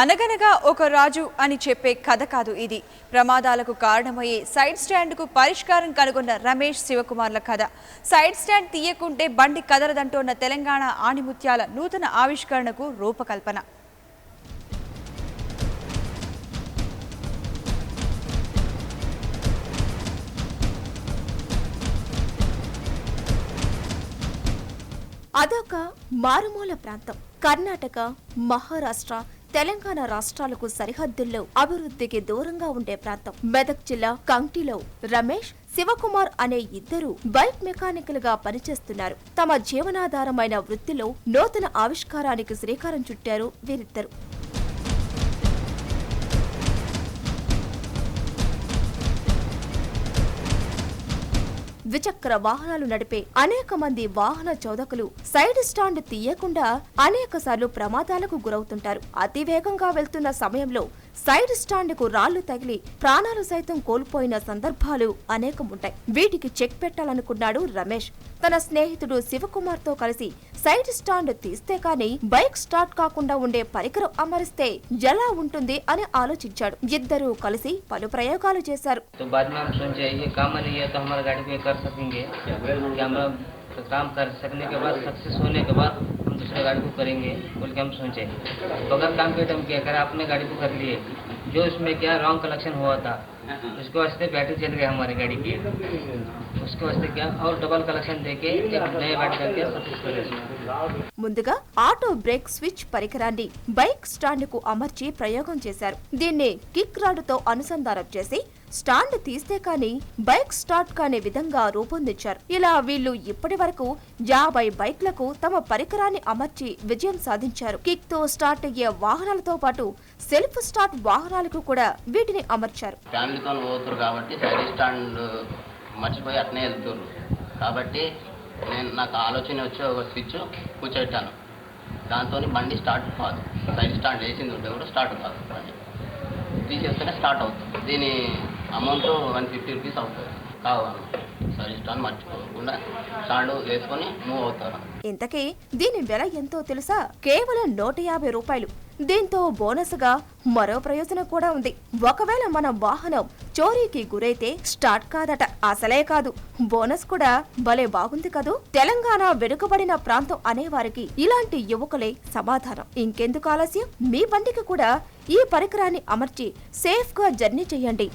అనగనగా ఒక రాజు అని చెప్పే కథ కాదు ఇది. ప్రమాదాలకు కారణమయ్యే సైడ్ స్టాండ్కు పరిష్కారం కనుగొన్న రమేష్ శివకుమార్ల కథ. సైడ్ స్టాండ్ తీయకుంటే బండి కదలదంటోన్న తెలంగాణ ఆణిముత్యాల నూతన ఆవిష్కరణకు రూపకల్పన. అదొక మారుమూల ప్రాంతం. కర్ణాటక, మహారాష్ట్ర, తెలంగాణ రాష్ట్రాలకు సరిహద్దుల్లో అభివృద్ధికి దూరంగా ఉండే ప్రాంతం. మెదక్ జిల్లా కంకిలో రమేష్, శివకుమార్ అనే ఇద్దరు బైక్ మెకానికల్ గా పనిచేస్తున్నారు. తమ జీవనాధారమైన వృత్తిలో నూతన ఆవిష్కారానికి శ్రీకారం చుట్టారు వీరిద్దరు. ద్విచక్ర వాహనాలు నడిపే అనేక మంది వాహన చోదకులు సైడ్ స్టాండ్ తీయకుండా అనేక సార్లు ప్రమాదాలకు గురవుతుంటారు. అతివేగంగా వెళ్తున్న సమయంలో సైడ్ స్టాండ్ కు రాళ్లు తగిలి ప్రాణాలు సైతం కోల్పోయిన సందర్భాలు అనేకముంటాయి. వీటికి చెక్ పెట్టాలనుకున్నాడు రమేష్. తన స్నేహితుడు శివకుమార్ తో కలిసి సైడ్ స్టాండ్ తీస్తే కానీ బైక్ స్టార్ట్ కాకుండా ఉండే పరికరం అమరిస్తే ఎలా ఉంటుంది అని ఆలోచించాడు. ఇద్దరూ కలిసి పలు ప్రయోగాలు చేశారు. काम कर सकने के बाद सक्सेस होने के बाद हम दूसरे गाड़ी को करेंगे बोल के हम सोचे। बगैर काम के टाइम क्या करा, आपने गाड़ी को कर लिए, जो इसमें क्या रॉन्ग कलेक्शन हुआ था उसके वास्ते बैटरी चल गया हमारी गाड़ी की, उसके वास्ते क्या और डबल कलेक्शन देके एक नए बैटरी करके सक्सेस करें। ముందుగా ఆటో బ్రేక్ స్విచ్ పరికరాన్ని బైక్ స్టాండ్ కు అమర్చి ప్రయోగం చేశారు. దీన్ని కిక్ రాడ్తో అనుసంధానం చేసి స్టాండ్ తీస్తే కానీ బైక్ స్టార్ట్ కానే విధంగా రూపొందించారు. ఇలా వీళ్లు ఇప్పటి వరకు 50 బైక్లకు తమ పరికరాన్ని అమర్చి విజయం సాధించారు. కిక్ తో స్టార్ట్ అయ్యే వాహనాలతో పాటు సెల్ఫ్ స్టార్ట్ వాహనాలకు కూడా వీటిని అమర్చారు. మర్చిపోయి అట్నే వెళ్తున్నారు కాబట్టి నాకు ఆలోచన వచ్చి ఒక స్విచ్ కూర్చోబెట్టాను. దాంతో బండి స్టార్ట్ కాదు, సైడ్ స్టాండ్ వేసింది ఉంటే కూడా స్టార్ట్ కాదు. బండి తీసేస్తేనే స్టార్ట్ అవుతుంది. దీని అమౌంట్ 150 రూపీస్ అవుతుంది. కావాలి సైడ్ స్టాండ్ మర్చిపోకుండా స్టాండ్ వేసుకొని మూవ్ అవుతారు. ఇంతకీ దీని వెల ఎంతో తెలుసా? కేవలం 150 రూపాయలు. దీంతో బోనస్ గా మరో ప్రయోజనం కూడా ఉంది. ఒకవేళ మన వాహనం చోరీకి గురైతే స్టార్ట్ కాదట. అసలే కాదు, బోనస్ కూడా భలే బాగుంది కదూ. తెలంగాణ వెనుకబడిన ప్రాంతం అనేవారికి ఇలాంటి యువకులే సమాధానం. ఇంకెందుకు ఆలస్యం? మీ బండికి కూడా ఈ పరికరాన్ని అమర్చి సేఫ్ గా జర్నీ చేయండి.